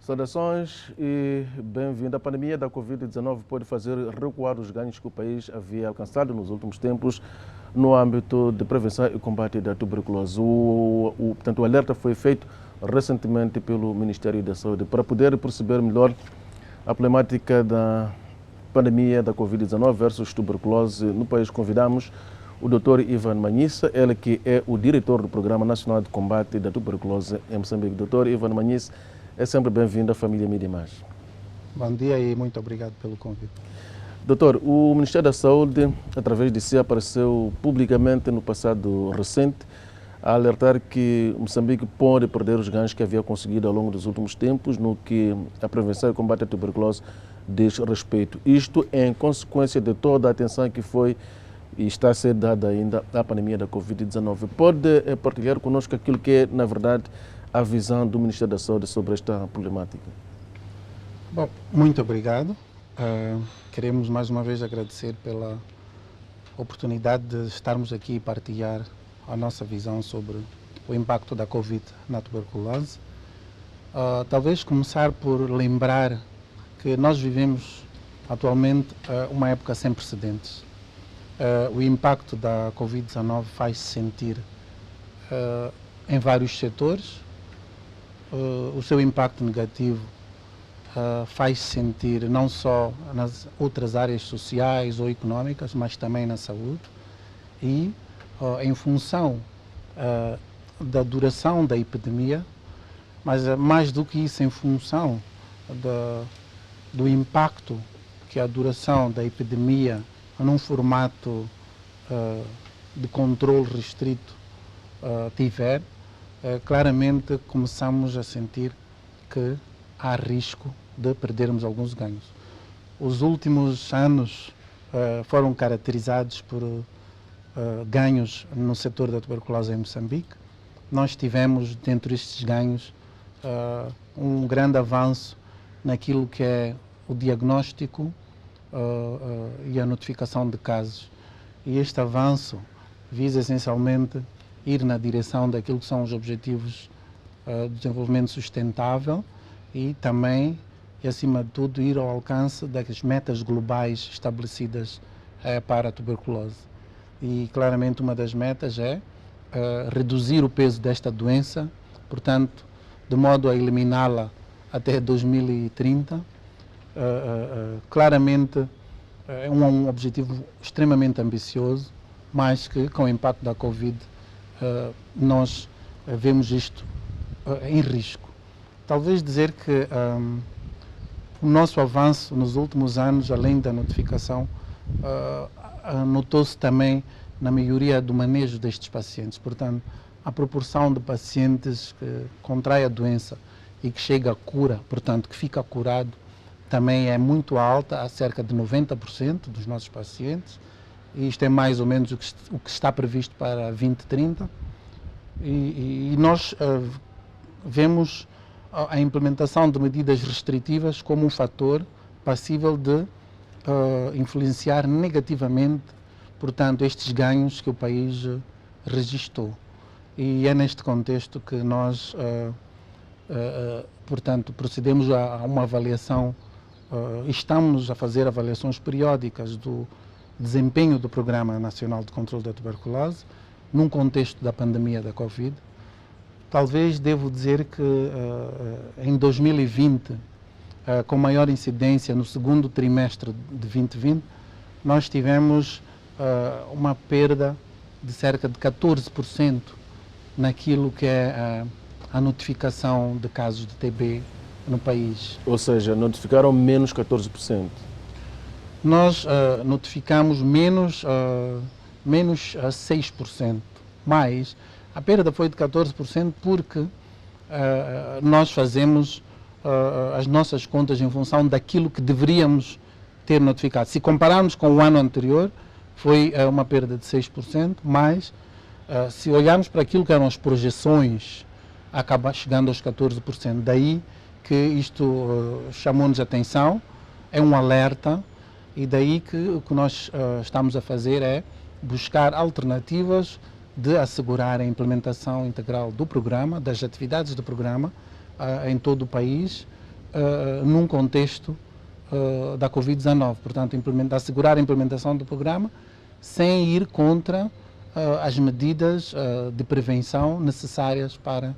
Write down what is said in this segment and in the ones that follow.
Saudações e bem-vindo. A pandemia da Covid-19 pode fazer recuar os ganhos que o país havia alcançado nos últimos tempos no âmbito de prevenção e combate da tuberculose. Portanto, o alerta foi feito recentemente pelo Ministério da Saúde. Para poder perceber melhor a problemática da pandemia da Covid-19 versus tuberculose no país, convidamos o Dr. Ivan Manhissa, ele que é o diretor do Programa Nacional de Combate da Tuberculose em Moçambique. Dr. Ivan Manhissa, é sempre bem-vindo à família Mídia Imagem. Bom dia e muito obrigado pelo convite. Doutor, o Ministério da Saúde, através de si, apareceu publicamente no passado recente a alertar que Moçambique pode perder os ganhos que havia conseguido ao longo dos últimos tempos no que a prevenção e combate à tuberculose diz respeito. Isto em consequência de toda a atenção que foi e está a ser dada ainda à pandemia da Covid-19. Pode partilhar conosco aquilo que é, na verdade, a visão do Ministério da Saúde sobre esta problemática? Bom, muito obrigado. Queremos mais uma vez agradecer pela oportunidade de estarmos aqui e partilhar a nossa visão sobre o impacto da Covid na tuberculose. Talvez começar por lembrar que nós vivemos atualmente uma época sem precedentes. O impacto da Covid-19 faz-se sentir em vários setores. O seu impacto negativo faz-se sentir não só nas outras áreas sociais ou económicas, mas também na saúde. E em função da duração da epidemia, mas mais do que isso, em função do impacto que a duração da epidemia num formato de controle restrito tiver, claramente começamos a sentir que há risco de perdermos alguns ganhos. Os últimos anos foram caracterizados por ganhos no setor da tuberculose em Moçambique. Nós tivemos, dentro destes ganhos, um grande avanço naquilo que é o diagnóstico e a notificação de casos. E este avanço visa essencialmente ir na direção daquilo que são os objetivos do desenvolvimento sustentável e também, e acima de tudo, ir ao alcance das metas globais estabelecidas para a tuberculose. E claramente uma das metas é reduzir o peso desta doença, portanto, de modo a eliminá-la até 2030. Claramente é um objetivo extremamente ambicioso, mas que com o impacto da Covid nós vemos isto em risco. Talvez dizer que o nosso avanço nos últimos anos, além da notificação, notou-se também na melhoria do manejo destes pacientes. Portanto, a proporção de pacientes que contraem a doença e que chega à cura, portanto, que fica curado, também é muito alta, há cerca de 90% dos nossos pacientes. E isto é mais ou menos o que está previsto para 2030. E nós vemos a implementação de medidas restritivas como um fator passível de influenciar negativamente, portanto, estes ganhos que o país registrou. E é neste contexto que nós, portanto, procedemos a uma avaliação, estamos a fazer avaliações periódicas do desempenho do Programa Nacional de Controlo da Tuberculose num contexto da pandemia da Covid. Talvez devo dizer que em 2020, com maior incidência no segundo trimestre de 2020, nós tivemos uma perda de cerca de 14% naquilo que é a notificação de casos de TB no país. Ou seja, notificaram menos 14%. Nós notificamos menos 6%, mas a perda foi de 14% porque nós fazemos as nossas contas em função daquilo que deveríamos ter notificado. Se compararmos com o ano anterior, foi uma perda de 6%, mas se olharmos para aquilo que eram as projeções, acaba chegando aos 14%. Daí que isto chamou-nos a atenção, é um alerta, e daí que o que nós estamos a fazer é buscar alternativas de assegurar a implementação integral do programa, das atividades do programa em todo o país, num contexto da Covid-19. Portanto, assegurar a implementação do programa sem ir contra as medidas de prevenção necessárias para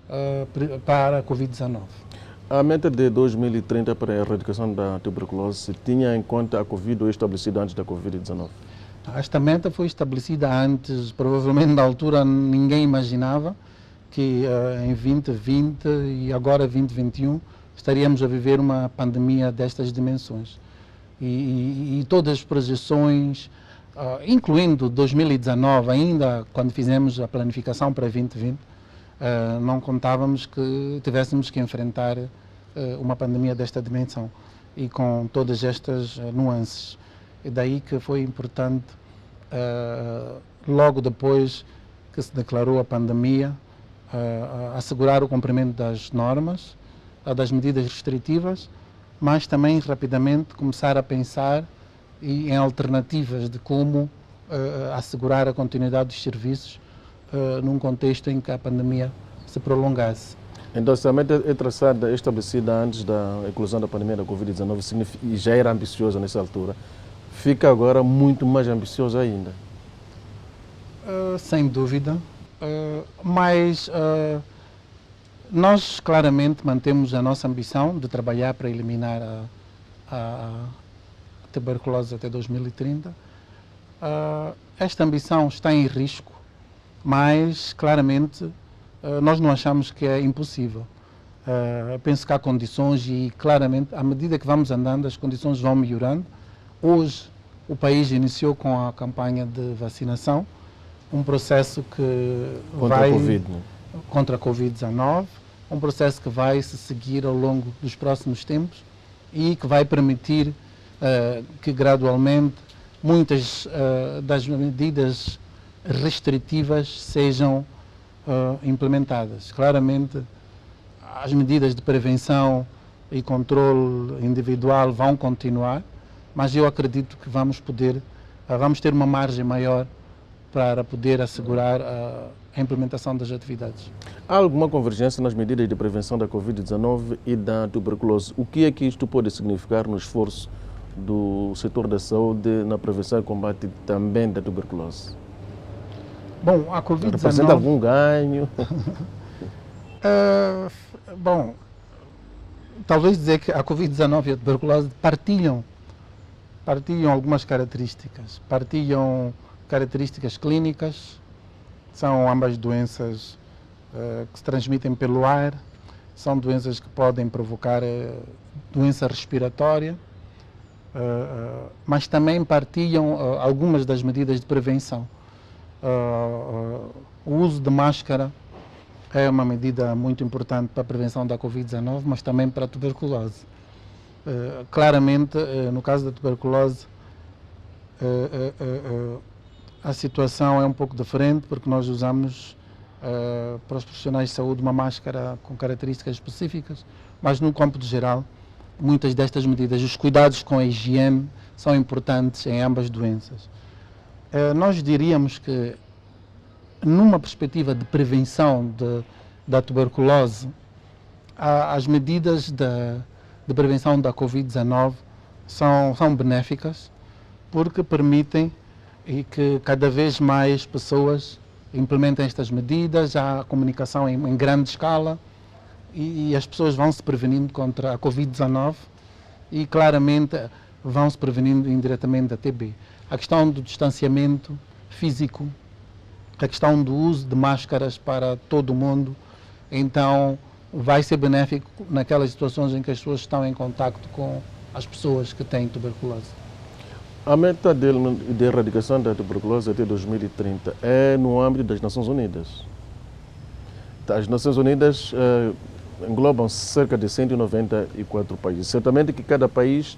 a Covid-19. A meta de 2030 para a erradicação da tuberculose tinha em conta a Covid ou estabelecida antes da Covid-19? Esta meta foi estabelecida antes, provavelmente na altura ninguém imaginava que em 2020 e agora 2021 estaríamos a viver uma pandemia destas dimensões. E todas as projeções, incluindo 2019, ainda quando fizemos a planificação para 2020, não contávamos que tivéssemos que enfrentar uma pandemia desta dimensão e com todas estas nuances. É daí que foi importante, logo depois que se declarou a pandemia, assegurar o cumprimento das normas, das medidas restritivas, mas também rapidamente começar a pensar em alternativas de como assegurar a continuidade dos serviços num contexto em que a pandemia se prolongasse. Então, se a meta é traçada, estabelecida antes da eclosão da pandemia da Covid-19 e já era ambiciosa nessa altura, fica agora muito mais ambiciosa ainda? Sem dúvida, mas nós claramente mantemos a nossa ambição de trabalhar para eliminar a tuberculose até 2030. Esta ambição está em risco, mas claramente nós não achamos que é impossível. Penso que há condições e claramente, à medida que vamos andando, as condições vão melhorando. Hoje o país iniciou com a campanha de vacinação, um processo que contra a Covid-19, um processo que vai se seguir ao longo dos próximos tempos e que vai permitir que gradualmente muitas das medidas restritivas sejam implementadas. Claramente, as medidas de prevenção e controle individual vão continuar, mas eu acredito que vamos ter uma margem maior para poder assegurar a implementação das atividades. Há alguma convergência nas medidas de prevenção da Covid-19 e da tuberculose? O que é que isto pode significar no esforço do setor da saúde na prevenção e combate também da tuberculose? Bom, a Covid-19... Representa algum ganho? Bom, talvez dizer que a Covid-19 e a tuberculose partilham algumas características. Partilham características clínicas, são ambas doenças que se transmitem pelo ar, são doenças que podem provocar doença respiratória, mas também partilham algumas das medidas de prevenção. O uso de máscara é uma medida muito importante para a prevenção da Covid-19, mas também para a tuberculose. Claramente, no caso da tuberculose, a situação é um pouco diferente, porque nós usamos para os profissionais de saúde uma máscara com características específicas, mas no campo de geral, muitas destas medidas, os cuidados com a higiene são importantes em ambas doenças. Nós diríamos que, numa perspectiva de prevenção da tuberculose, as medidas de prevenção da Covid-19 são benéficas, porque permitem que cada vez mais pessoas implementem estas medidas, há comunicação em grande escala e as pessoas vão se prevenindo contra a Covid-19 e claramente vão se prevenindo indiretamente da TB. A questão do distanciamento físico, a questão do uso de máscaras para todo o mundo, então vai ser benéfico naquelas situações em que as pessoas estão em contacto com as pessoas que têm tuberculose. A meta de erradicação da tuberculose até 2030 é no âmbito das Nações Unidas. As Nações Unidas englobam cerca de 194 países. Certamente que cada país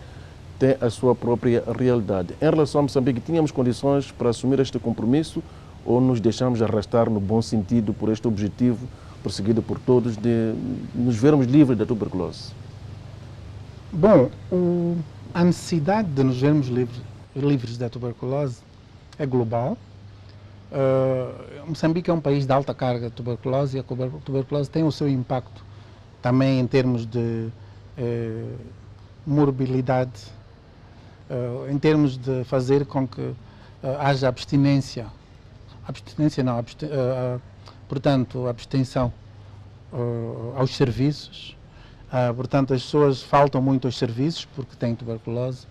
tem a sua própria realidade. Em relação a Moçambique, tínhamos condições para assumir este compromisso ou nos deixamos arrastar no bom sentido por este objetivo perseguido por todos de nos vermos livres da tuberculose? Bom, a necessidade de nos vermos livres da tuberculose é global. Moçambique é um país de alta carga de tuberculose e a tuberculose tem o seu impacto também em termos de morbilidade, em termos de fazer com que haja abstinência não, portanto, abstenção aos serviços. Portanto, as pessoas faltam muito aos serviços porque têm tuberculose,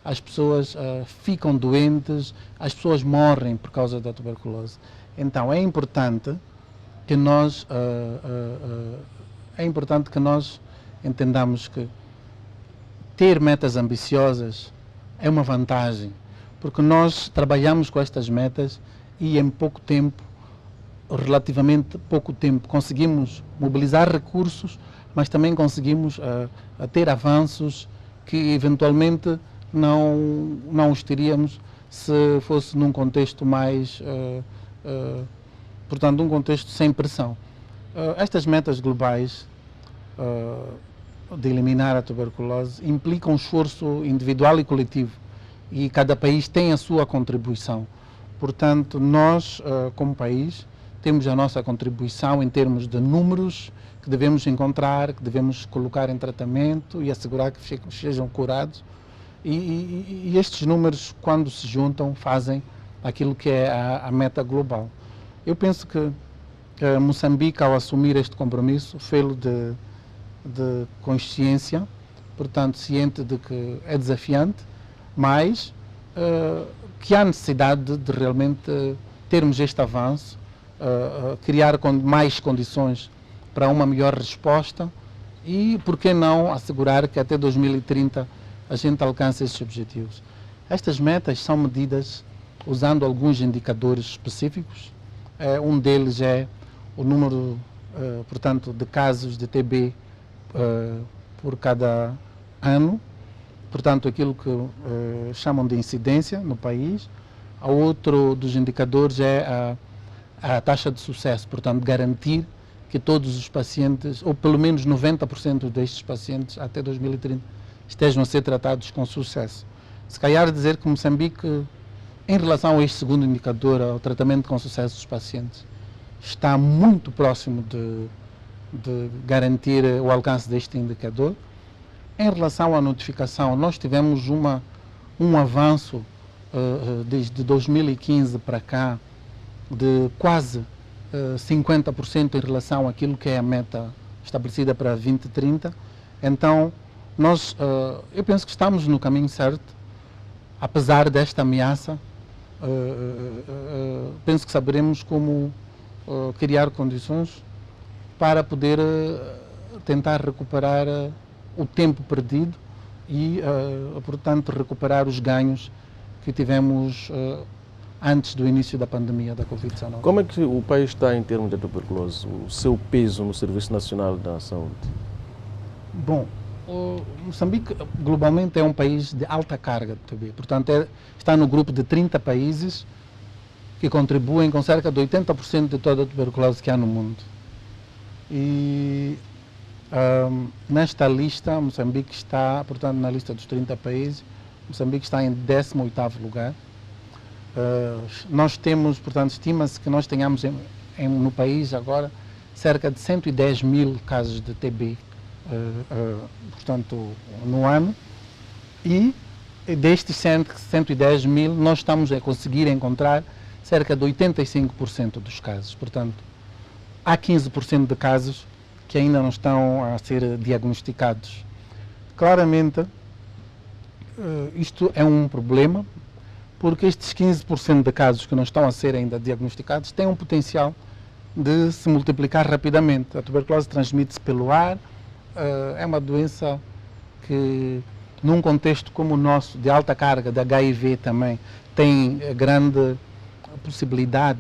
as pessoas ficam doentes, as pessoas morrem por causa da tuberculose. Então, é importante que nós entendamos que ter metas ambiciosas é uma vantagem, porque nós trabalhamos com estas metas e em pouco tempo, relativamente pouco tempo, conseguimos mobilizar recursos, mas também conseguimos ter avanços que eventualmente não os teríamos se fosse num contexto mais, portanto, um contexto sem pressão. Estas metas globais de eliminar a tuberculose implicam um esforço individual e coletivo e cada país tem a sua contribuição. Portanto, nós, como país, temos a nossa contribuição em termos de números que devemos encontrar, que devemos colocar em tratamento e assegurar que sejam curados. E estes números, quando se juntam, fazem aquilo que é a meta global. Eu penso que Moçambique, ao assumir este compromisso, fê-lo de consciência, portanto, ciente de que é desafiante, mas que há necessidade de realmente termos este avanço, criar mais condições para uma melhor resposta e, por que não, assegurar que até 2030 a gente alcance esses objetivos. Estas metas são medidas usando alguns indicadores específicos. Um deles é o número, portanto, de casos de TB por cada ano, portanto, aquilo que chamam de incidência no país. O outro dos indicadores é a taxa de sucesso, portanto, garantir que todos os pacientes, ou pelo menos 90% destes pacientes, até 2030, estejam a ser tratados com sucesso. Se calhar dizer que Moçambique, em relação a este segundo indicador, ao tratamento com sucesso dos pacientes, está muito próximo de garantir o alcance deste indicador. Em relação à notificação, nós tivemos um avanço desde 2015 para cá de quase 50% em relação àquilo que é a meta estabelecida para 2030. Então, eu penso que estamos no caminho certo, apesar desta ameaça. Penso que saberemos como criar condições para poder tentar recuperar o tempo perdido e, portanto, recuperar os ganhos que tivemos antes do início da pandemia da Covid-19. Como é que o país está em termos de tuberculose, o seu peso no Serviço Nacional da Saúde? Bom, Moçambique globalmente é um país de alta carga de TB, portanto está no grupo de 30 países que contribuem com cerca de 80% de toda a tuberculose que há no mundo. E nesta lista, Moçambique está, portanto, na lista dos 30 países, Moçambique está em 18º lugar. Nós temos, portanto, estima-se que nós tenhamos no país agora cerca de 110 mil casos de TB, portanto, no ano, e destes 110 mil nós estamos a conseguir encontrar cerca de 85% dos casos. Portanto, há 15% de casos que ainda não estão a ser diagnosticados. Claramente, isto é um problema, porque estes 15% de casos que não estão a ser ainda diagnosticados têm um potencial de se multiplicar rapidamente. A tuberculose transmite-se pelo ar, é uma doença que, num contexto como o nosso, de alta carga de HIV também, tem grande possibilidade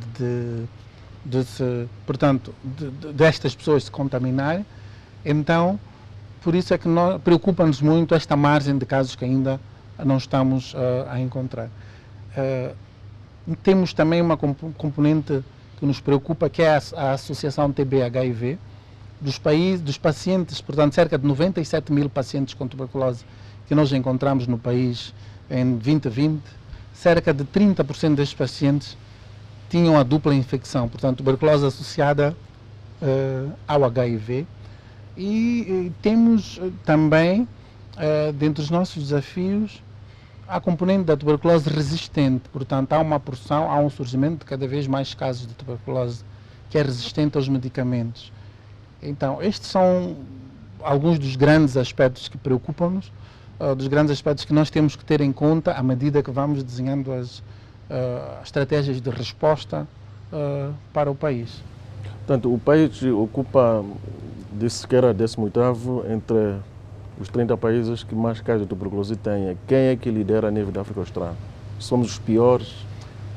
destas pessoas se contaminarem. Então, por isso é que preocupa-nos muito esta margem de casos que ainda não estamos a encontrar. Temos também uma componente que nos preocupa, que é a associação TB-HIV dos pacientes, portanto, cerca de 97 mil pacientes com tuberculose que nós encontramos no país em 2020, cerca de 30% destes pacientes tinham a dupla infecção, portanto, tuberculose associada ao HIV. E temos também, dentre os nossos desafios, a componente da tuberculose resistente. Portanto, há um surgimento de cada vez mais casos de tuberculose que é resistente aos medicamentos. Então, estes são alguns dos grandes aspectos que preocupam-nos, dos grandes aspectos que nós temos que ter em conta à medida que vamos desenhando as estratégias de resposta para o país. Portanto, o país ocupa, disse que era 18º entre os 30 países que mais casos de tuberculose têm. Quem é que lidera a nível da África Austral? Somos os piores?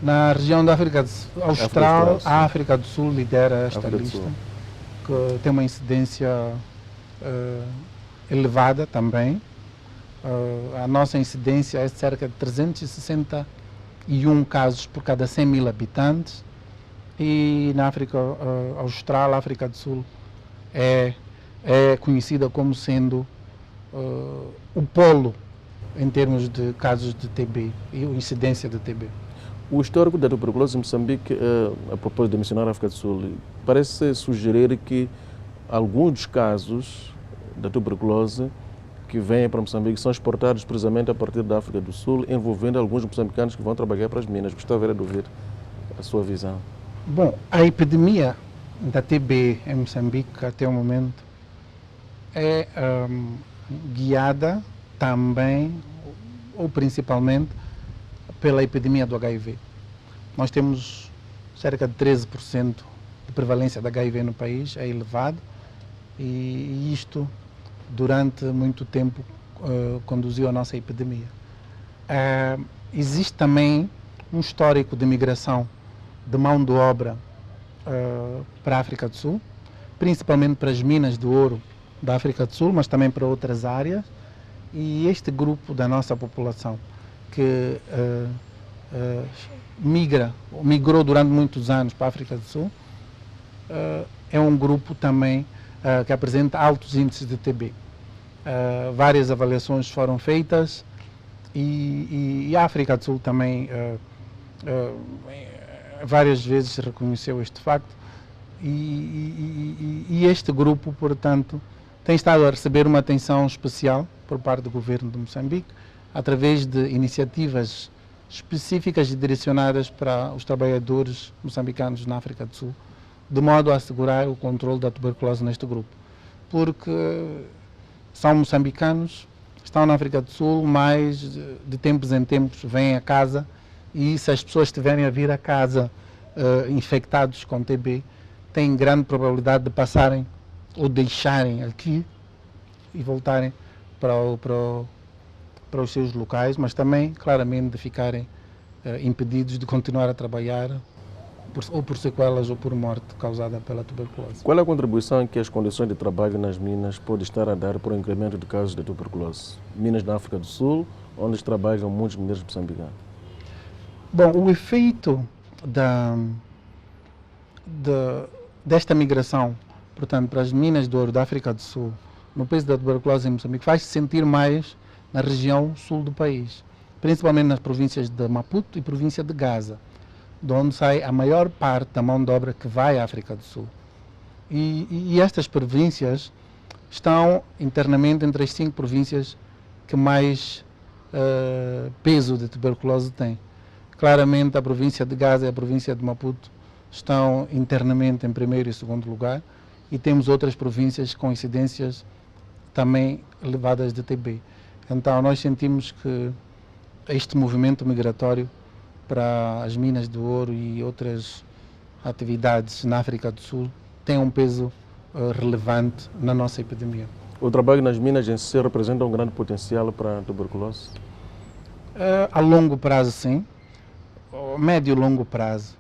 Na região da África Austral, a África do Sul lidera esta lista, que tem uma incidência elevada também. A nossa incidência é de cerca de 361 casos por cada 100 mil habitantes. E na África Austral, a África do Sul é conhecida como sendo o polo em termos de casos de TB e incidência de TB. O histórico da tuberculose em Moçambique, a propósito de mencionar a África do Sul, parece sugerir que alguns dos casos da tuberculose que vêm para Moçambique são exportados precisamente a partir da África do Sul, envolvendo alguns moçambicanos que vão trabalhar para as minas. Gostava de ouvir a sua visão. Bom, a epidemia da TB em Moçambique até o momento é guiada também, ou principalmente, pela epidemia do HIV. Nós temos cerca de 13% de prevalência de HIV no país, é elevado, e isto durante muito tempo conduziu a nossa epidemia. Existe também um histórico de migração de mão de obra para a África do Sul, principalmente para as minas de ouro da África do Sul, mas também para outras áreas, e este grupo da nossa população que migrou durante muitos anos para a África do Sul, é um grupo também que apresenta altos índices de TB. Várias avaliações foram feitas e a África do Sul também várias vezes reconheceu este facto e este grupo, portanto, tem estado a receber uma atenção especial por parte do governo de Moçambique através de iniciativas específicas e direcionadas para os trabalhadores moçambicanos na África do Sul, de modo a assegurar o controle da tuberculose neste grupo. Porque são moçambicanos, estão na África do Sul, mas de tempos em tempos vêm a casa e se as pessoas estiverem a vir a casa infectados com TB, têm grande probabilidade de passarem ou deixarem aqui e voltarem para os seus locais, mas também, claramente, de ficarem impedidos de continuar a trabalhar ou por sequelas ou por morte causada pela tuberculose. Qual é a contribuição que as condições de trabalho nas minas podem estar a dar para o incremento de casos de tuberculose? Minas da África do Sul, onde trabalham muitos mineiros moçambicanos. Bom, o efeito desta migração, portanto, para as minas de ouro da África do Sul, no peso da tuberculose em Moçambique, faz-se sentir mais na região sul do país, principalmente nas províncias de Maputo e província de Gaza, de onde sai a maior parte da mão de obra que vai à África do Sul. E estas províncias estão internamente entre as 5 províncias que mais peso de tuberculose têm. Claramente a província de Gaza e a província de Maputo estão internamente em primeiro e segundo lugar, e temos outras províncias com incidências também elevadas de TB. Então nós sentimos que este movimento migratório para as minas de ouro e outras atividades na África do Sul tem um peso relevante na nossa epidemia. O trabalho nas minas em si representa um grande potencial para a tuberculose? A longo prazo, sim. Médio e longo prazo.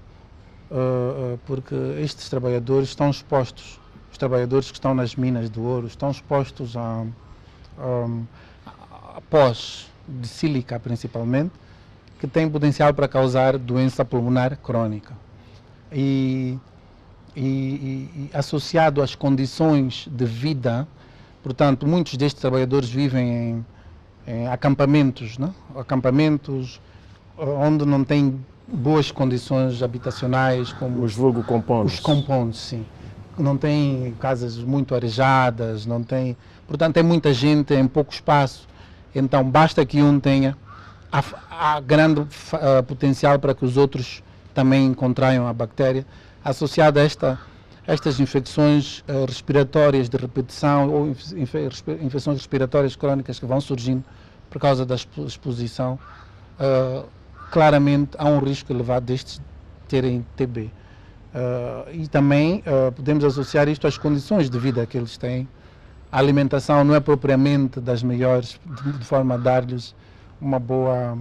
Porque estes trabalhadores estão expostos, os trabalhadores que estão nas minas de ouro, estão expostos a pós de sílica, principalmente, que tem potencial para causar doença pulmonar crônica. E associado às condições de vida, portanto, muitos destes trabalhadores vivem em acampamentos, né? Acampamentos onde não têm boas condições habitacionais, como os vulgo compounds. Os compounds, sim. não tem casas muito arejadas, não tem, portanto tem muita gente em pouco espaço, então basta que um tenha, há grande potencial para que os outros também contraiam a bactéria, associada a estas infecções respiratórias de repetição ou infecções respiratórias crónicas que vão surgindo por causa da exposição. Claramente há um risco elevado destes terem TB. E também podemos associar isto às condições de vida que eles têm. A alimentação não é propriamente das melhores, de forma a dar-lhes uma boa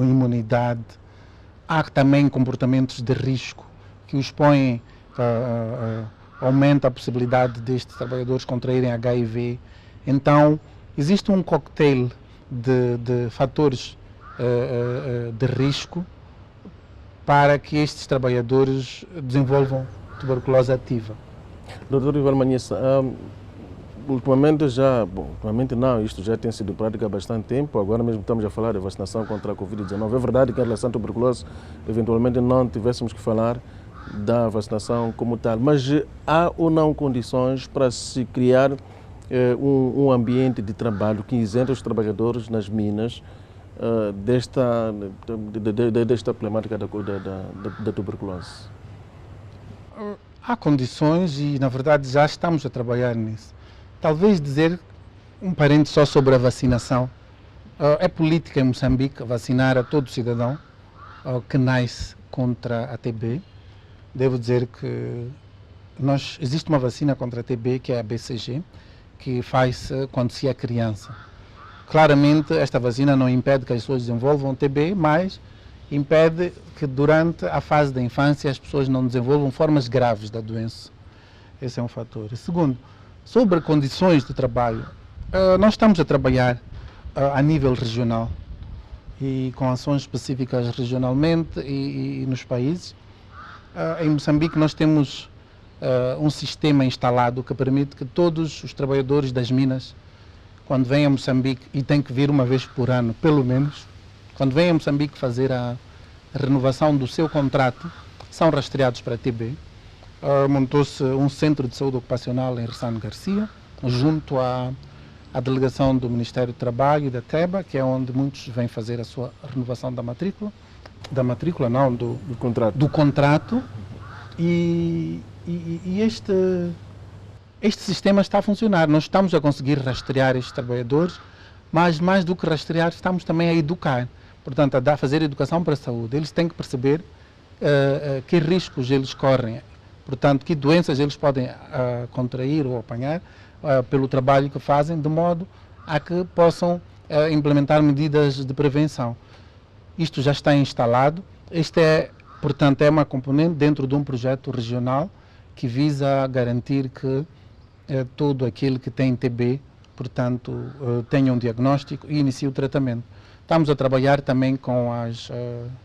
imunidade. Há também comportamentos de risco que os põem, aumenta a possibilidade destes trabalhadores contraírem HIV. Então, existe um cocktail de fatores de risco para que estes trabalhadores desenvolvam tuberculose ativa. Doutor Ivan Manhissa, ultimamente ultimamente não, isto já tem sido prática há bastante tempo, agora mesmo estamos a falar de vacinação contra a Covid-19. É verdade que em relação à tuberculose, eventualmente não tivéssemos que falar da vacinação como tal, mas há ou não condições para se criar um ambiente de trabalho que isenta os trabalhadores nas minas desta problemática da tuberculose? Há condições e, na verdade, já estamos a trabalhar nisso. Talvez dizer um parente só sobre a vacinação. É política em Moçambique vacinar a todo cidadão que nasce contra a TB. Devo dizer que existe uma vacina contra a TB, que é a BCG, que faz-se quando se é criança. Claramente, esta vacina não impede que as pessoas desenvolvam TB, mas impede que durante a fase da infância as pessoas não desenvolvam formas graves da doença. Esse é um fator. E segundo, sobre condições de trabalho, nós estamos a trabalhar a nível regional e com ações específicas regionalmente e nos países. Em Moçambique nós temos um sistema instalado que permite que todos os trabalhadores das minas, quando vêm a Moçambique, e tem que vir uma vez por ano, pelo menos, quando vêm a Moçambique fazer a renovação do seu contrato, são rastreados para TB. Montou-se um centro de saúde ocupacional em Ressano Garcia, junto à delegação do Ministério do Trabalho e da TEBA, que é onde muitos vêm fazer a sua renovação da matrícula. Do contrato. E este sistema está a funcionar. Nós estamos a conseguir rastrear estes trabalhadores, mas mais do que rastrear, estamos também a educar. Portanto, a fazer educação para a saúde. Eles têm que perceber que riscos eles correm. Portanto, que doenças eles podem contrair ou apanhar pelo trabalho que fazem, de modo a que possam implementar medidas de prevenção. Isto já está instalado. Portanto, é uma componente dentro de um projeto regional que visa garantir que todo aquele que tem TB, portanto, tenha um diagnóstico e inicie o tratamento. Estamos a trabalhar também com as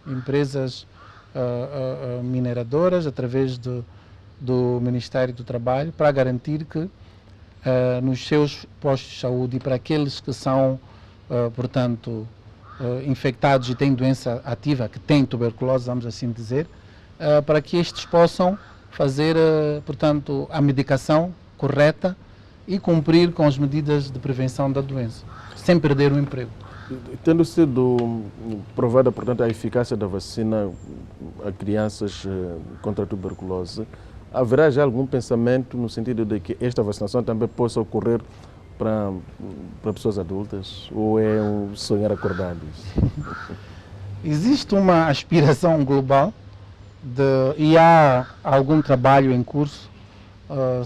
empresas mineradoras, através do Ministério do Trabalho, para garantir que nos seus postos de saúde e para aqueles que são, portanto, infectados e têm doença ativa, que têm tuberculose, vamos assim dizer, para que estes possam fazer, portanto, a medicação correta e cumprir com as medidas de prevenção da doença, sem perder o emprego. Tendo sido provada, portanto, a eficácia da vacina a crianças contra a tuberculose, haverá já algum pensamento no sentido de que esta vacinação também possa ocorrer para pessoas adultas, ou é um sonhar acordado? Existe uma aspiração global e há algum trabalho em curso.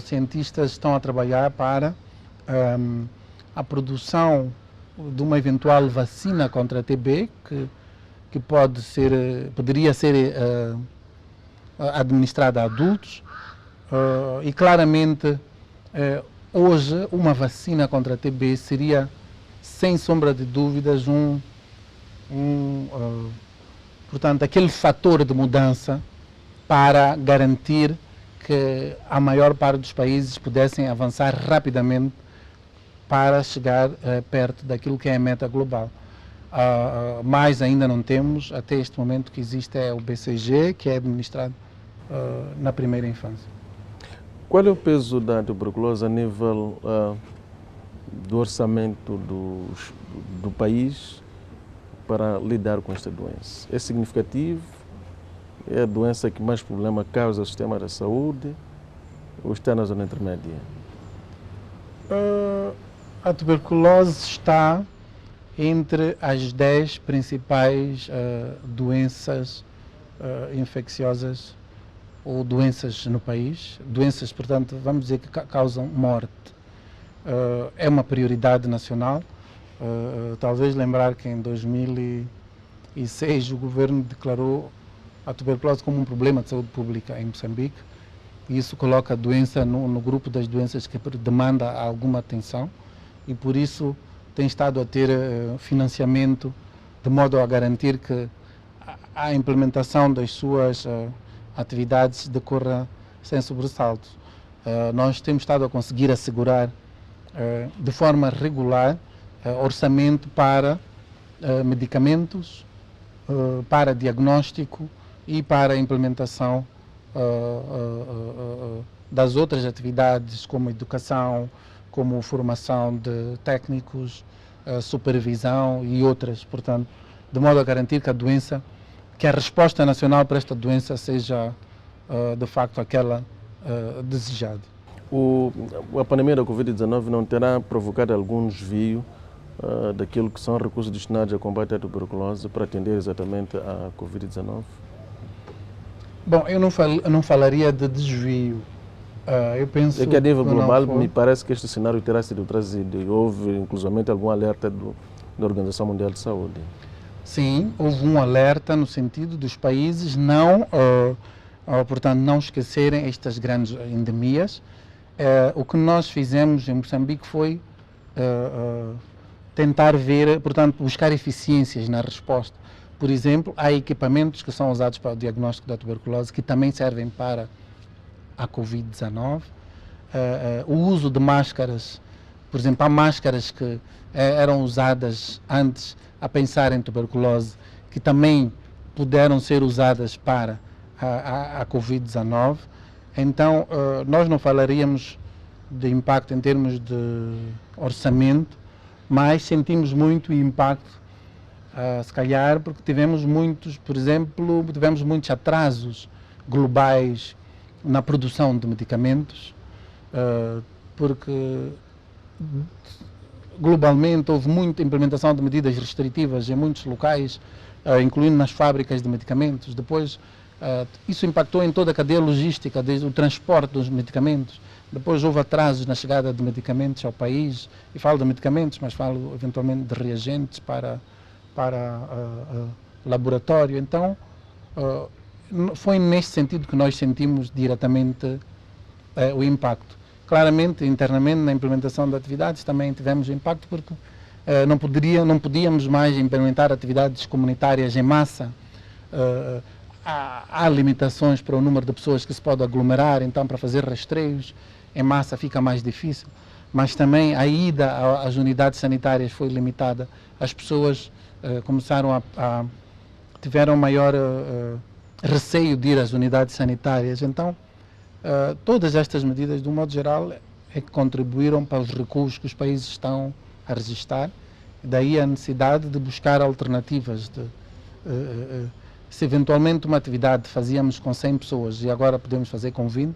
Cientistas estão a trabalhar para a produção de uma eventual vacina contra a TB que poderia ser administrada a adultos e claramente hoje uma vacina contra a TB seria, sem sombra de dúvidas, portanto, aquele fator de mudança para garantir que a maior parte dos países pudessem avançar rapidamente para chegar perto daquilo que é a meta global. Mas ainda não temos, até este momento que existe é o BCG, que é administrado na primeira infância. Qual é o peso da tuberculose a nível do orçamento do país para lidar com esta doença? É significativo? É a doença que mais problema causa ao sistema da saúde ou está na zona intermédia? A tuberculose está entre as 10 principais doenças infecciosas ou doenças no país. Doenças, portanto, vamos dizer que causam morte. É uma prioridade nacional. Talvez lembrar que em 2006 o governo declarou a tuberculose como um problema de saúde pública em Moçambique. E isso coloca a doença no grupo das doenças que demanda alguma atenção e por isso tem estado a ter financiamento de modo a garantir que a implementação das suas atividades decorra sem sobressaltos. Nós temos estado a conseguir assegurar de forma regular orçamento para medicamentos, para diagnóstico e para a implementação das outras atividades como educação, como formação de técnicos, supervisão e outras, portanto, de modo a garantir que a resposta nacional para esta doença seja de facto aquela desejada. A pandemia da Covid-19 não terá provocado algum desvio daquilo que são recursos destinados a combate à tuberculose para atender exatamente à Covid-19? Bom, eu não falaria de desvio. Eu penso é que a nível global me parece que este cenário terá sido trazido e houve inclusivamente algum alerta da Organização Mundial de Saúde. Sim, houve um alerta no sentido dos países portanto, não esquecerem estas grandes endemias. O que nós fizemos em Moçambique foi tentar ver, portanto, buscar eficiências na resposta. Por exemplo, há equipamentos que são usados para o diagnóstico da tuberculose que também servem para a Covid-19. O uso de máscaras, por exemplo, há máscaras que eram usadas antes a pensar em tuberculose, que também puderam ser usadas para a Covid-19. Então, nós não falaríamos de impacto em termos de orçamento, mas sentimos muito o impacto, se calhar, porque tivemos muitos atrasos globais na produção de medicamentos, porque globalmente houve muita implementação de medidas restritivas em muitos locais, incluindo nas fábricas de medicamentos. Depois, isso impactou em toda a cadeia logística, desde o transporte dos medicamentos. Depois houve atrasos na chegada de medicamentos ao país, e falo de medicamentos, mas falo eventualmente de reagentes para laboratório. Então, foi nesse sentido que nós sentimos diretamente o impacto. Claramente, internamente, na implementação de atividades também tivemos impacto, porque não podíamos mais implementar atividades comunitárias em massa. Há limitações para o número de pessoas que se pode aglomerar, então para fazer rastreios em massa fica mais difícil, mas também a ida às unidades sanitárias foi limitada. As pessoas tiveram maior receio de ir às unidades sanitárias. Então, todas estas medidas, de um modo geral, é que contribuíram para os recuos que os países estão a registrar. Daí a necessidade de buscar alternativas. Se eventualmente uma atividade fazíamos com 100 pessoas e agora podemos fazer com 20,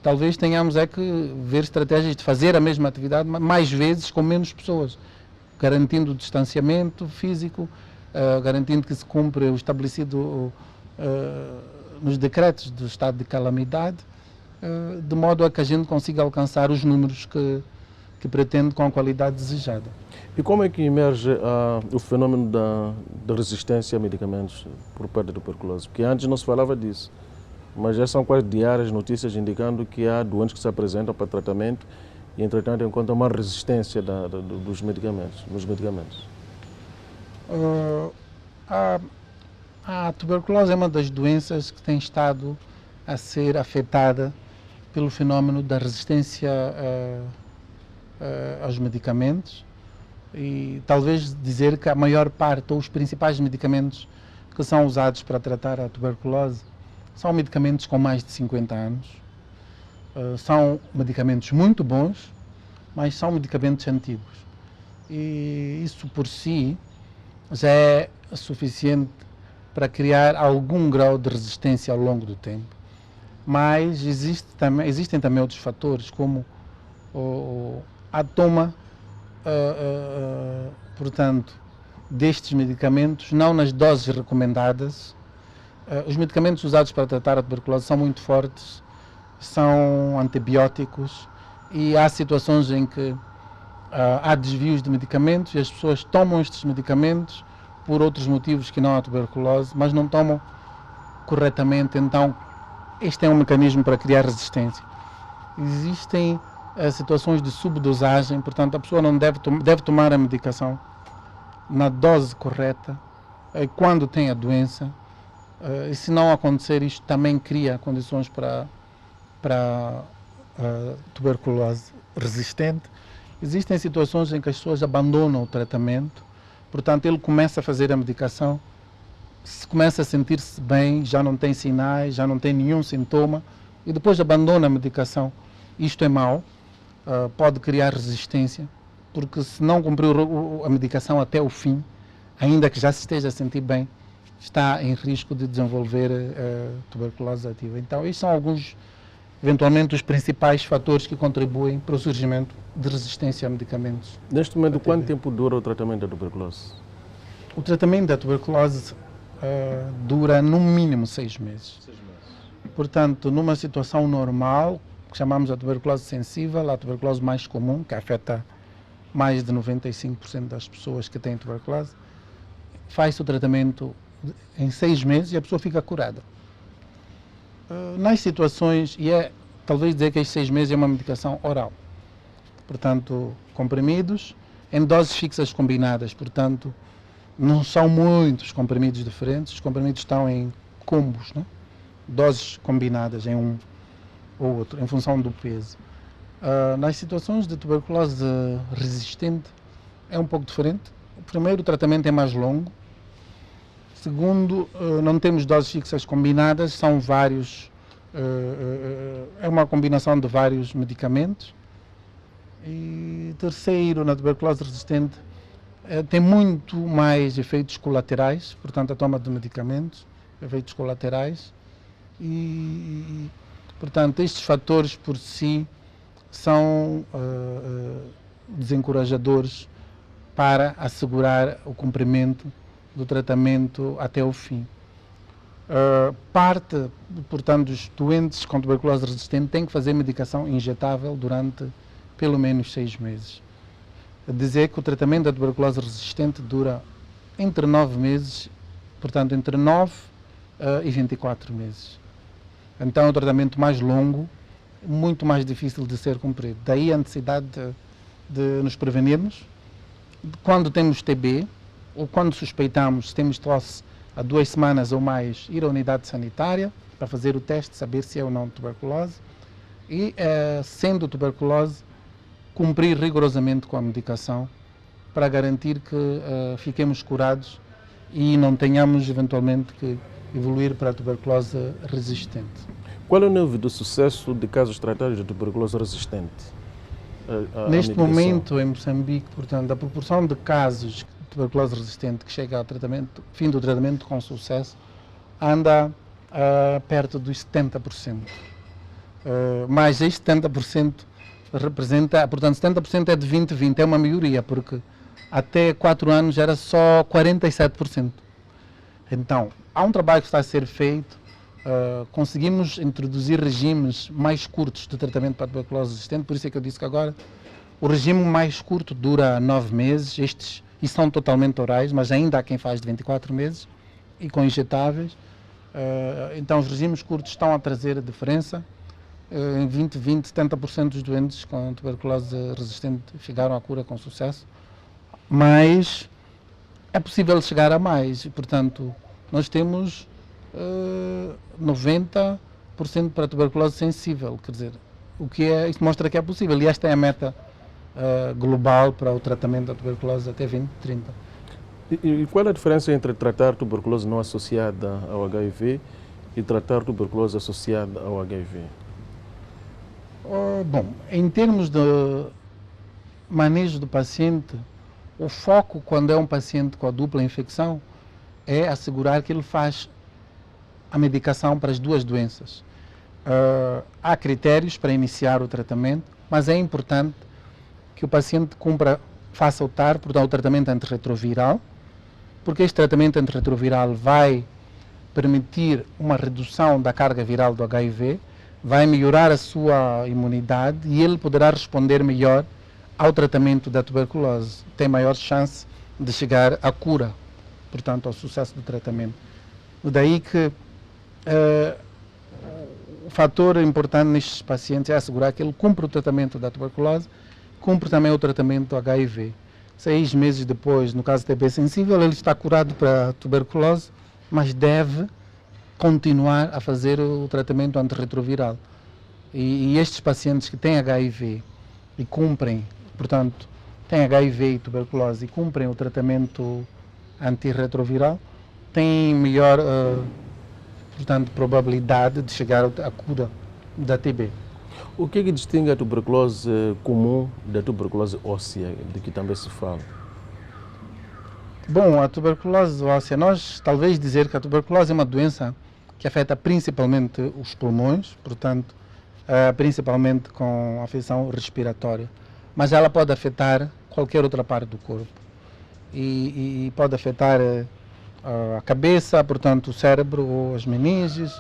talvez tenhamos que ver estratégias de fazer a mesma atividade mais vezes com menos pessoas, garantindo o distanciamento físico, garantindo que se cumpre o estabelecido nos decretos do estado de calamidade, de modo a que a gente consiga alcançar os números que pretende com a qualidade desejada. E como é que emerge o fenômeno da resistência a medicamentos por parte da tuberculose? Porque antes não se falava disso, mas já são quase diárias notícias indicando que há doentes que se apresentam para tratamento e, entretanto, encontram uma resistência dos medicamentos, nos medicamentos. A tuberculose é uma das doenças que tem estado a ser afetada pelo fenômeno da resistência aos medicamentos, e talvez dizer que a maior parte ou os principais medicamentos que são usados para tratar a tuberculose são medicamentos com mais de 50 anos. São medicamentos muito bons, mas são medicamentos antigos. E isso por si já é suficiente para criar algum grau de resistência ao longo do tempo. Mas existem também outros fatores, como a toma, portanto, destes medicamentos, não nas doses recomendadas. Os medicamentos usados para tratar a tuberculose são muito fortes, são antibióticos, e há situações em que há desvios de medicamentos e as pessoas tomam estes medicamentos por outros motivos que não a tuberculose, mas não tomam corretamente. Então, este é um mecanismo para criar resistência. Existem situações de subdosagem, portanto, a pessoa não deve tomar a medicação na dose correta quando tem a doença. E se não acontecer, isto também cria condições para tuberculose resistente. Existem situações em que as pessoas abandonam o tratamento, portanto, ele começa a fazer a medicação, se começa a sentir-se bem, já não tem sinais, já não tem nenhum sintoma, e depois abandona a medicação. Isto é mau, pode criar resistência, porque se não cumpriu a medicação até o fim, ainda que já se esteja a sentir bem, está em risco de desenvolver tuberculose ativa. Então, estes são alguns, eventualmente, os principais fatores que contribuem para o surgimento de resistência a medicamentos. Neste momento, quanto tempo dura o tratamento da tuberculose? O tratamento da tuberculose dura no mínimo 6 meses. 6 meses. Portanto, numa situação normal, que chamamos a tuberculose sensível, a tuberculose mais comum, que afeta mais de 95% das pessoas que têm tuberculose, faz-se o tratamento em 6 meses e a pessoa fica curada. Nas situações, talvez dizer que estes 6 meses é uma medicação oral, portanto, comprimidos em doses fixas combinadas, portanto, não são muitos comprimidos diferentes, os comprimidos estão em combos, né? Doses combinadas em um ou outro, em função do peso. Nas situações de tuberculose resistente, é um pouco diferente. Primeiro, o tratamento é mais longo. Segundo, não temos doses fixas combinadas, são vários, é uma combinação de vários medicamentos. E terceiro, na tuberculose resistente, tem muito mais efeitos colaterais, portanto, a toma de medicamentos, efeitos colaterais. E portanto, estes fatores por si são desencorajadores para assegurar o cumprimento do tratamento até o fim. Portanto, dos doentes com tuberculose resistente têm que fazer medicação injetável durante pelo menos 6 meses. Dizer que o tratamento da tuberculose resistente dura entre 9 meses, portanto, entre 9 e 24 meses. Então, é um tratamento mais longo, muito mais difícil de ser cumprido. Daí a necessidade de nos prevenirmos. Quando temos TB, ou quando suspeitamos se temos tosse há 2 semanas ou mais, ir à unidade sanitária para fazer o teste, saber se é ou não tuberculose. E, sendo tuberculose, cumprir rigorosamente com a medicação para garantir que fiquemos curados e não tenhamos, eventualmente, que evoluir para a tuberculose resistente. Qual é o nível de sucesso de casos tratados de tuberculose resistente? Neste momento, em Moçambique, portanto, a proporção de casos de tuberculose resistente que chega ao fim do tratamento com sucesso, anda perto dos 70%. Mas este 70% representa, portanto, 70% é de 20-20, é uma maioria, porque até 4 anos era só 47%. Então, há um trabalho que está a ser feito, conseguimos introduzir regimes mais curtos de tratamento para a tuberculose resistente, por isso é que eu disse que agora o regime mais curto dura 9 meses, e são totalmente orais, mas ainda há quem faz de 24 meses, e com injetáveis. Então, os regimes curtos estão a trazer a diferença. Em 2020, 70% dos doentes com tuberculose resistente chegaram à cura com sucesso, mas é possível chegar a mais, e, portanto, nós temos 90% para tuberculose sensível, quer dizer, isso mostra que é possível, e esta é a meta global para o tratamento da tuberculose até 2030. E qual é a diferença entre tratar tuberculose não associada ao HIV e tratar tuberculose associada ao HIV? Bom, em termos de manejo do paciente, o foco quando é um paciente com a dupla infecção é assegurar que ele faz a medicação para as duas doenças. Há critérios para iniciar o tratamento, mas é importante que o paciente faça o TAR, portanto o tratamento antirretroviral, porque este tratamento antirretroviral vai permitir uma redução da carga viral do HIV, vai melhorar a sua imunidade e ele poderá responder melhor ao tratamento da tuberculose. Tem maior chance de chegar à cura, portanto, ao sucesso do tratamento. Daí que o fator importante nestes pacientes é assegurar que ele cumpre o tratamento da tuberculose, cumpre também o tratamento do HIV. 6 meses depois, no caso TB sensível, ele está curado para a tuberculose, mas deve continuar a fazer o tratamento antirretroviral. E estes pacientes que têm HIV e cumprem, portanto, têm HIV e tuberculose e cumprem o tratamento antirretroviral, têm melhor, portanto, probabilidade de chegar à cura da TB. O que é que distingue a tuberculose comum da tuberculose óssea, de que também se fala? Bom, a tuberculose óssea, nós talvez dizer que a tuberculose é uma doença que afeta principalmente os pulmões, portanto, principalmente com afecção respiratória, mas ela pode afetar qualquer outra parte do corpo e pode afetar a cabeça, portanto, o cérebro ou as meninges,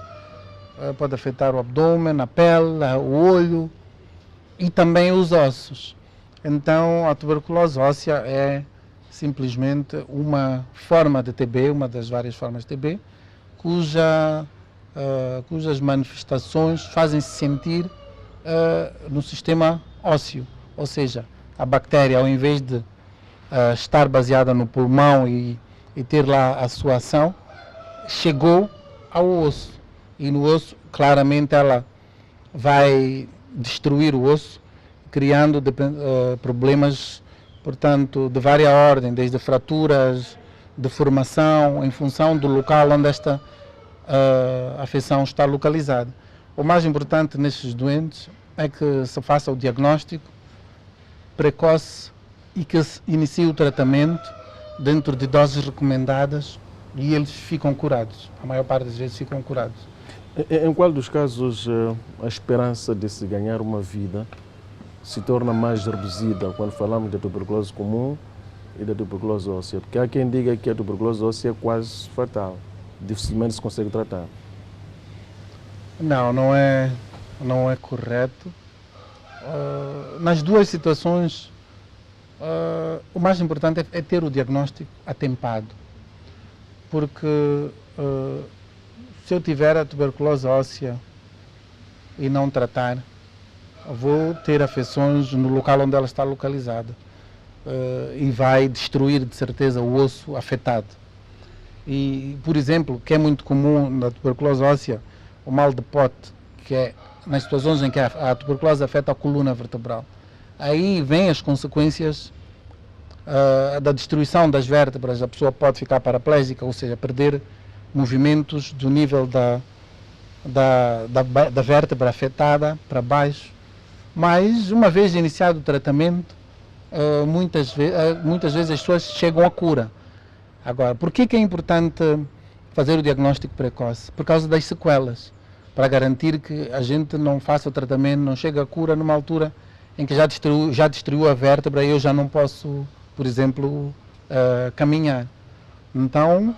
pode afetar o abdômen, a pele, o olho e também os ossos. Então, a tuberculose óssea é simplesmente uma forma de TB, uma das várias formas de TB, cujas manifestações fazem-se sentir no sistema ósseo, ou seja, a bactéria, ao invés de estar baseada no pulmão e ter lá a sua ação, chegou ao osso. E no osso, claramente, ela vai destruir o osso, criando problemas, portanto, de várias ordens, desde fraturas, deformação, em função do local onde esta afecção está localizada. O mais importante nestes doentes é que se faça o diagnóstico precoce e que se inicie o tratamento dentro de doses recomendadas e eles ficam curados. A maior parte das vezes ficam curados. Em qual dos casos a esperança de se ganhar uma vida se torna mais reduzida quando falamos da tuberculose comum e da tuberculose óssea? Porque há quem diga que a tuberculose óssea é quase fatal, dificilmente se consegue tratar. Não é correto. Nas duas situações, o mais importante é ter o diagnóstico atempado, porque se eu tiver a tuberculose óssea e não tratar, vou ter afecções no local onde ela está localizada e vai destruir de certeza o osso afetado. E, por exemplo, que é muito comum na tuberculose óssea, o mal de Pote, que é nas situações em que a tuberculose afeta a coluna vertebral. Aí vem as consequências da destruição das vértebras, a pessoa pode ficar paraplégica, ou seja, perder movimentos do nível da vértebra afetada para baixo. Mas, uma vez iniciado o tratamento, muitas vezes as pessoas chegam à cura. Agora, por que é importante fazer o diagnóstico precoce? Por causa das sequelas, para garantir que a gente não faça o tratamento, não chegue à cura numa altura em que já destruiu a vértebra e eu já não posso, por exemplo, caminhar. Então,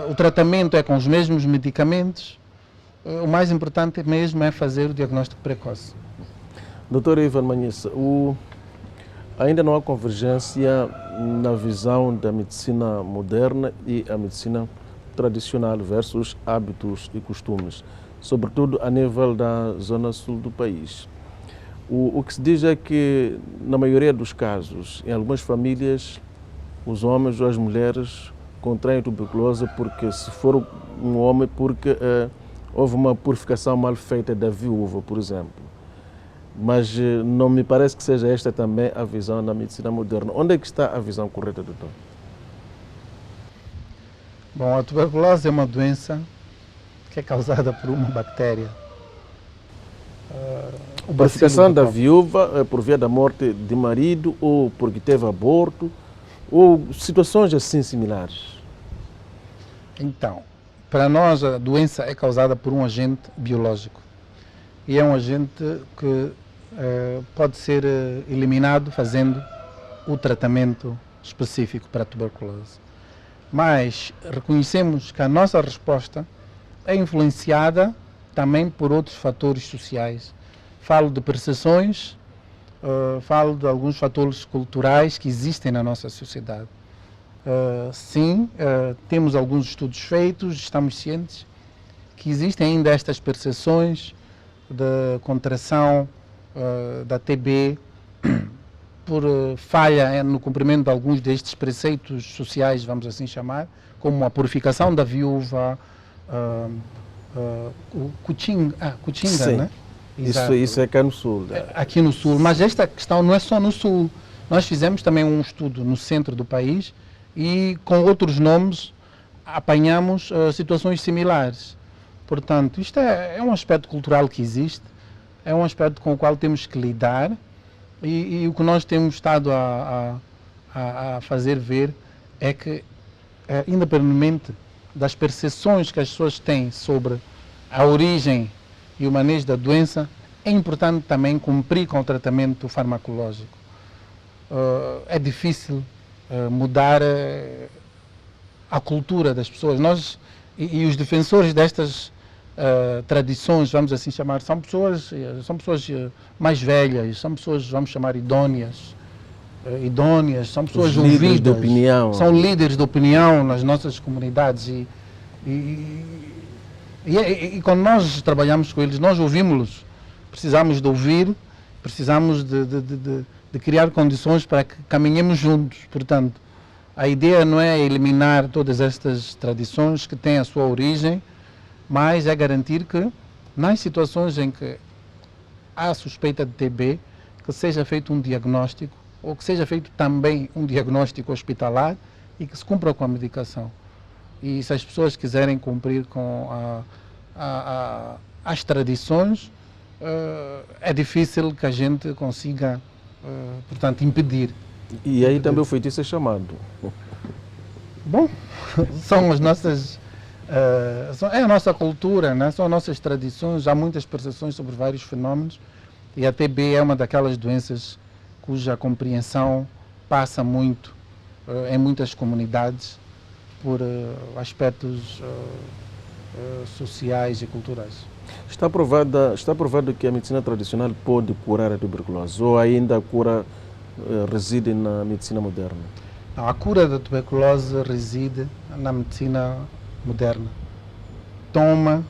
o tratamento é com os mesmos medicamentos, o mais importante mesmo é fazer o diagnóstico precoce. Doutor Ivan Manhissa, ainda não há convergência na visão da medicina moderna e a medicina tradicional versus hábitos e costumes, sobretudo a nível da zona sul do país. O que se diz é que, na maioria dos casos, em algumas famílias, os homens ou as mulheres contraem tuberculose porque, se for um homem, porque houve uma purificação mal feita da viúva, por exemplo. Mas não me parece que seja esta também a visão da medicina moderna. Onde é que está a visão correta, doutor? Bom, a tuberculose é uma doença que é causada por uma bactéria. o Purificação bacilo da do Copper. viúva por via da morte de marido ou porque teve aborto ou situações assim similares. Então, para nós a doença é causada por um agente biológico e é um agente que pode ser eliminado fazendo o tratamento específico para a tuberculose. Mas reconhecemos que a nossa resposta é influenciada também por outros fatores sociais. Falo de percepções, falo de alguns fatores culturais que existem na nossa sociedade. Sim, temos alguns estudos feitos, estamos cientes que existem ainda estas percepções de contração da TB por falha no cumprimento de alguns destes preceitos sociais, vamos assim chamar, como a purificação da viúva, o Kuchinga, né? Isso é cá no Sul. Aqui no Sul, mas esta questão não é só no Sul. Nós fizemos também um estudo no centro do país e com outros nomes apanhamos situações similares. Portanto, isto é um aspecto cultural que existe, é um aspecto com o qual temos que lidar e o que nós temos estado a fazer ver é que, independentemente das percepções que as pessoas têm sobre a origem e o manejo da doença, é importante também cumprir com o tratamento farmacológico. É difícil mudar a cultura das pessoas. Nós e os defensores destas tradições, vamos assim chamar, são pessoas mais velhas, são pessoas, vamos chamar, idôneas, são pessoas líderes de ouvidas, opinião. são líderes de opinião nas nossas comunidades e quando nós trabalhamos com eles, nós ouvimos-los, precisamos de ouvir, precisamos de criar condições para que caminhemos juntos. Portanto, a ideia não é eliminar todas estas tradições que têm a sua origem, mas é garantir que, nas situações em que há suspeita de TB, que seja feito um diagnóstico, ou que seja feito também um diagnóstico hospitalar e que se cumpra com a medicação. E se as pessoas quiserem cumprir com as tradições, é difícil que a gente consiga, portanto, impedir. E aí também o feitiço é chamado. Bom, são as nossas... é a nossa cultura, né? São as nossas tradições, há muitas percepções sobre vários fenómenos e a TB é uma daquelas doenças cuja compreensão passa muito em muitas comunidades por aspectos sociais e culturais. Está provado que a medicina tradicional pode curar a tuberculose ou ainda a cura reside na medicina moderna? Não, a cura da tuberculose reside na medicina moderna. Toma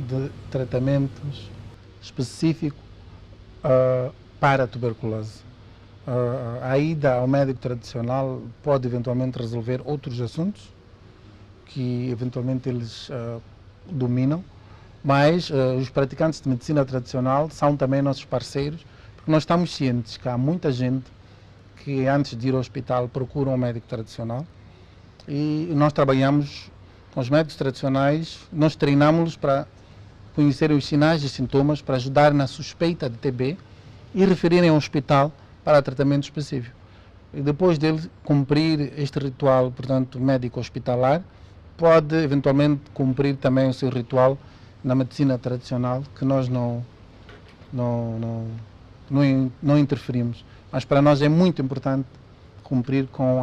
de tratamentos específicos para a tuberculose. A ida ao médico tradicional pode eventualmente resolver outros assuntos que eventualmente eles dominam, mas os praticantes de medicina tradicional são também nossos parceiros, porque nós estamos cientes que há muita gente que antes de ir ao hospital procuram um médico tradicional e nós trabalhamos com os médicos tradicionais, nós treinamos-los para conhecerem os sinais e sintomas, para ajudar na suspeita de TB e referirem ao hospital para tratamento específico. E depois dele cumprir este ritual, portanto, médico hospitalar, pode eventualmente cumprir também o seu ritual na medicina tradicional, que nós não interferimos. Mas para nós é muito importante cumprir com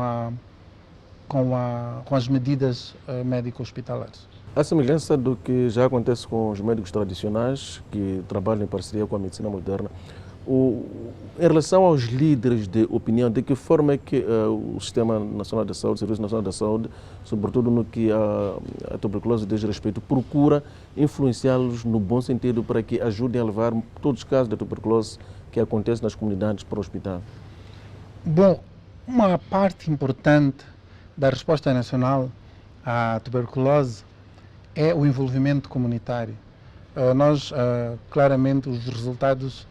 as medidas médico-hospitalares. A semelhança do que já acontece com os médicos tradicionais, que trabalham em parceria com a medicina moderna, em relação aos líderes de opinião, de que forma é que o Sistema Nacional de Saúde, o Serviço Nacional da Saúde, sobretudo no que a tuberculose diz respeito, procura influenciá-los no bom sentido para que ajudem a levar todos os casos da tuberculose que acontecem nas comunidades para o hospital? Bom, uma parte importante da resposta nacional à tuberculose é o envolvimento comunitário. Nós, claramente, os resultados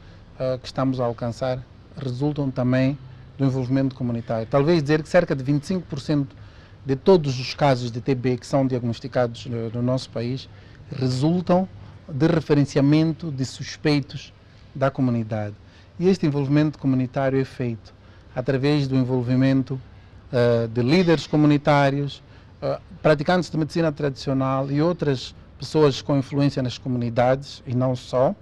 que estamos a alcançar resultam também do envolvimento comunitário. Talvez dizer que cerca de 25% de todos os casos de TB que são diagnosticados no nosso país resultam de referenciamento de suspeitos da comunidade. E este envolvimento comunitário é feito através do envolvimento de líderes comunitários, praticantes de medicina tradicional e outras pessoas com influência nas comunidades, e não só,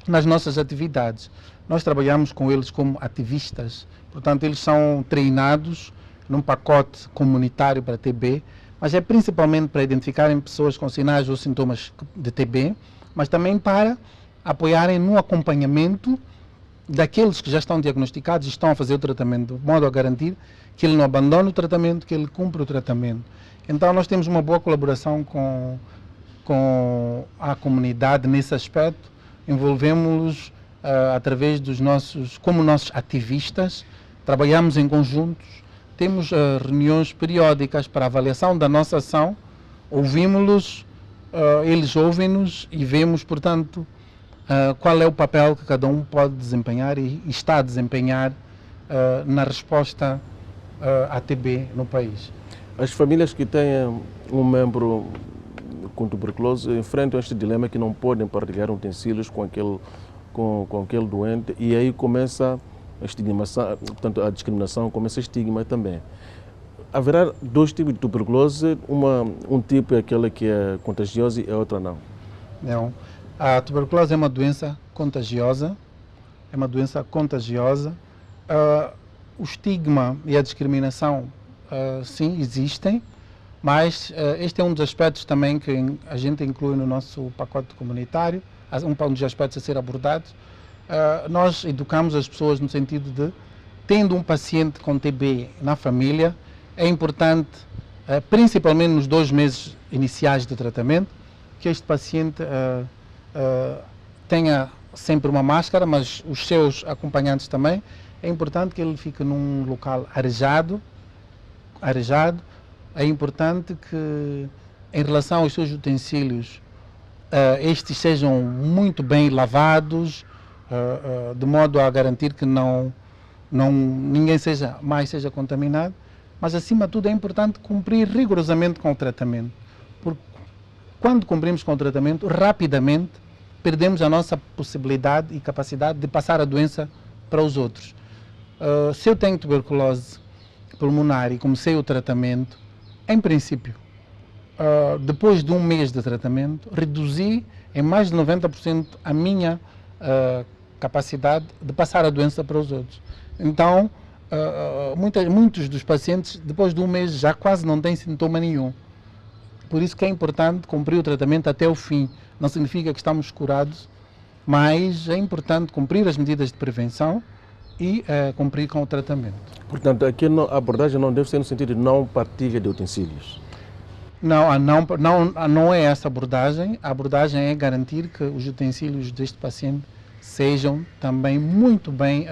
nas nossas atividades. Nós trabalhamos com eles como ativistas, portanto eles são treinados num pacote comunitário para TB, mas é principalmente para identificarem pessoas com sinais ou sintomas de TB, mas também para apoiarem no acompanhamento daqueles que já estão diagnosticados e estão a fazer o tratamento, de modo a garantir que ele não abandone o tratamento, que ele cumpra o tratamento. Então nós temos uma boa colaboração com a comunidade nesse aspecto, envolvemos-los através dos como nossos ativistas, trabalhamos em conjuntos, temos reuniões periódicas para avaliação da nossa ação, ouvimos-los, eles ouvem-nos e vemos, portanto, qual é o papel que cada um pode desempenhar e está a desempenhar na resposta à TB no país. As famílias que têm um membro com tuberculose enfrentam este dilema que não podem partilhar utensílios com aquele doente, e aí começa a estigmação, portanto a discriminação, começa a estigma também. Haverá dois tipos de tuberculose, um tipo é aquela que é contagiosa e a outra não? Não. A tuberculose é uma doença contagiosa, o estigma e a discriminação sim existem, mas este é um dos aspectos também que a gente inclui no nosso pacote comunitário, um dos aspectos a ser abordados. Nós educamos as pessoas no sentido de, tendo um paciente com TB na família, é importante, principalmente nos 2 meses iniciais de tratamento, que este paciente tenha sempre uma máscara, mas os seus acompanhantes também. É importante que ele fique num local arejado. É importante que, em relação aos seus utensílios, estes sejam muito bem lavados, de modo a garantir que ninguém seja contaminado. Mas, acima de tudo, é importante cumprir rigorosamente com o tratamento. Porque quando cumprimos com o tratamento, rapidamente perdemos a nossa possibilidade e capacidade de passar a doença para os outros. Se eu tenho tuberculose pulmonar e comecei o tratamento, em princípio, depois de 1 mês de tratamento, reduzi em mais de 90% a minha capacidade de passar a doença para os outros. Então, muitos dos pacientes, depois de 1 mês, já quase não têm sintoma nenhum. Por isso que é importante cumprir o tratamento até o fim. Não significa que estamos curados, mas é importante cumprir as medidas de prevenção e cumprir com o tratamento. Portanto, aqui a abordagem não deve ser no sentido de não partilha de utensílios? Não é essa a abordagem. A abordagem é garantir que os utensílios deste paciente sejam também muito bem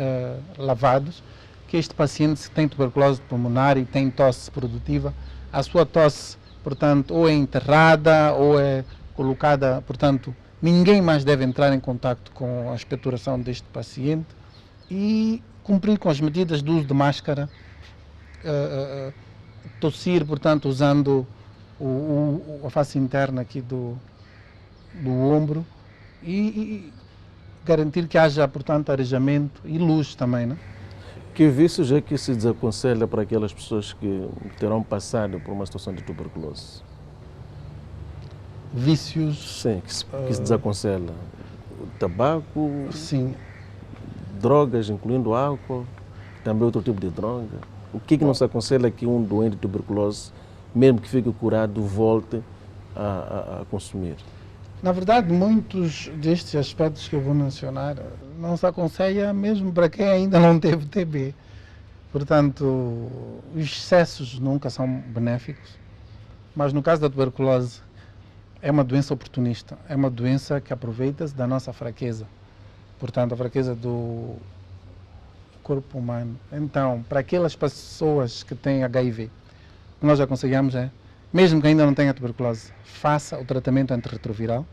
lavados, que este paciente, se tem tuberculose pulmonar e tem tosse produtiva, a sua tosse, portanto, ou é enterrada ou é colocada, portanto, ninguém mais deve entrar em contato com a expectoração deste paciente, e cumprir com as medidas de uso de máscara, tossir, portanto, usando a face interna aqui do ombro, e garantir que haja, portanto, arejamento e luz também, né? Que vícios é que se desaconselha para aquelas pessoas que terão passado por uma situação de tuberculose? Vícios? Sim, que se desaconselha. O tabaco? Sim. Drogas, incluindo álcool, também outro tipo de droga. O que não se aconselha que um doente de tuberculose, mesmo que fique curado, volte a consumir? Na verdade, muitos destes aspectos que eu vou mencionar não se aconselha mesmo para quem ainda não teve TB. Portanto, os excessos nunca são benéficos, mas no caso da tuberculose é uma doença oportunista, é uma doença que aproveita-se da nossa fraqueza, portanto a fraqueza do corpo humano. Então, para aquelas pessoas que têm HIV, o que nós aconselhamos é, mesmo que ainda não tenha tuberculose, faça o tratamento antirretroviral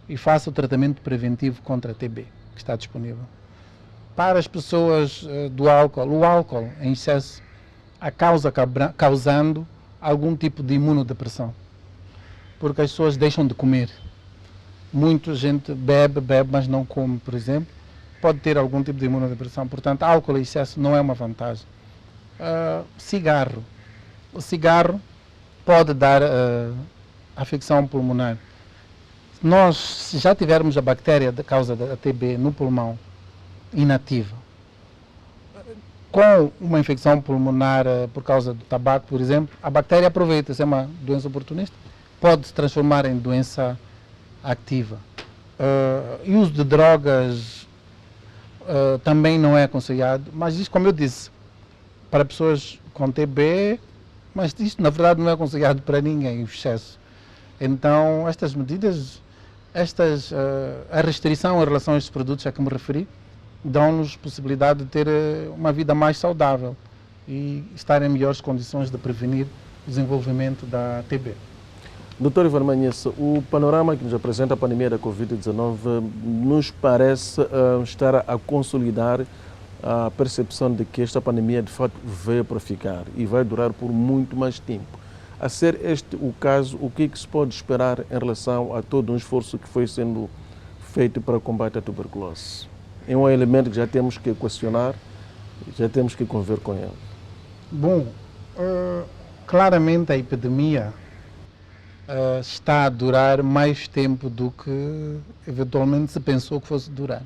e faça o tratamento preventivo contra a TB, que está disponível. Para as pessoas do álcool, o álcool em excesso causando algum tipo de imunodepressão, porque as pessoas deixam de comer. Muita gente bebe, mas não come, por exemplo. Pode ter algum tipo de imunodepressão. Portanto, álcool em excesso não é uma vantagem. Cigarro. O cigarro pode dar afecção pulmonar. Nós, se já tivermos a bactéria da causa da TB no pulmão inativa, com uma infecção pulmonar por causa do tabaco, por exemplo, a bactéria aproveita-se, é uma doença oportunista, pode se transformar em doença ativa. E o uso de drogas também não é aconselhado, mas isso, como eu disse, para pessoas com TB, mas isto na verdade não é aconselhado para ninguém, o excesso. Então, estas medidas, a restrição em relação a estes produtos a que me referi, dão-nos possibilidade de ter uma vida mais saudável e estar em melhores condições de prevenir o desenvolvimento da TB. Dr. Ivan Manhece, o panorama que nos apresenta a pandemia da Covid-19 nos parece estar a consolidar a percepção de que esta pandemia de fato veio para ficar e vai durar por muito mais tempo. A ser este o caso, o que se pode esperar em relação a todo um esforço que foi sendo feito para combater a tuberculose? É um elemento que já temos que questionar, já temos que conviver com ele. Bom, claramente a epidemia está a durar mais tempo do que eventualmente se pensou que fosse durar.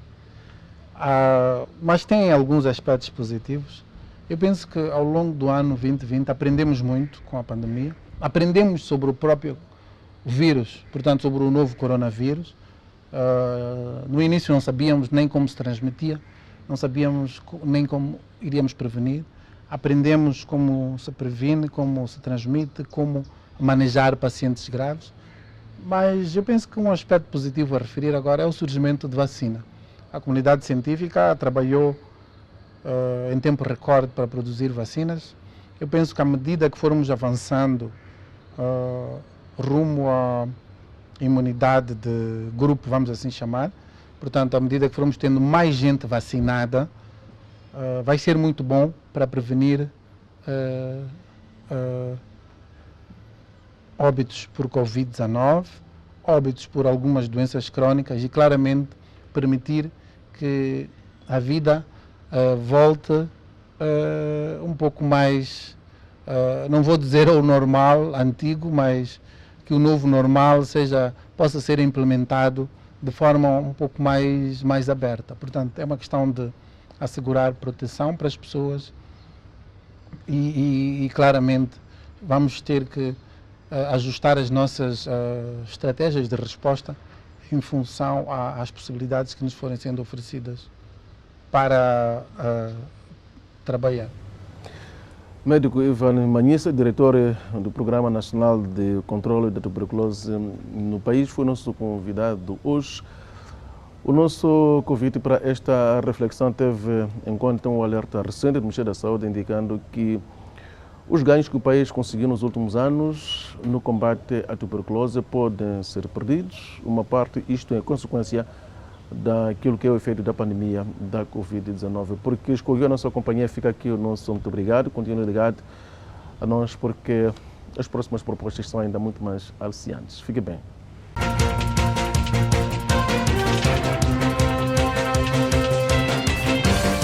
Mas tem alguns aspectos positivos. Eu penso que ao longo do ano 2020 aprendemos muito com a pandemia. Aprendemos sobre o próprio vírus, portanto sobre o novo coronavírus. No início não sabíamos nem como se transmitia, não sabíamos nem como iríamos prevenir. Aprendemos como se previne, como se transmite, como manejar pacientes graves. Mas eu penso que um aspecto positivo a referir agora é o surgimento de vacina. A comunidade científica trabalhou em tempo recorde para produzir vacinas. Eu penso que à medida que formos avançando rumo à imunidade de grupo, vamos assim chamar, portanto, à medida que formos tendo mais gente vacinada, vai ser muito bom para prevenir óbitos por Covid-19, óbitos por algumas doenças crónicas e claramente permitir que a vida volte um pouco mais, não vou dizer ao normal antigo, mas que o novo normal possa ser implementado de forma um pouco mais aberta. Portanto, é uma questão de assegurar proteção para as pessoas e claramente vamos ter que ajustar as nossas estratégias de resposta em função às possibilidades que nos forem sendo oferecidas para trabalhar. Médico Ivan Manhece, diretor do Programa Nacional de Controle da Tuberculose no país, foi nosso convidado hoje. O nosso convite para esta reflexão teve em conta um alerta recente do Ministério da Saúde indicando que os ganhos que o país conseguiu nos últimos anos no combate à tuberculose podem ser perdidos. Uma parte, isto é consequência daquilo que é o efeito da pandemia da Covid-19. Porque escolheu a nossa companhia, fica aqui o nosso muito obrigado. Continue ligado a nós porque as próximas propostas são ainda muito mais aliciantes. Fique bem.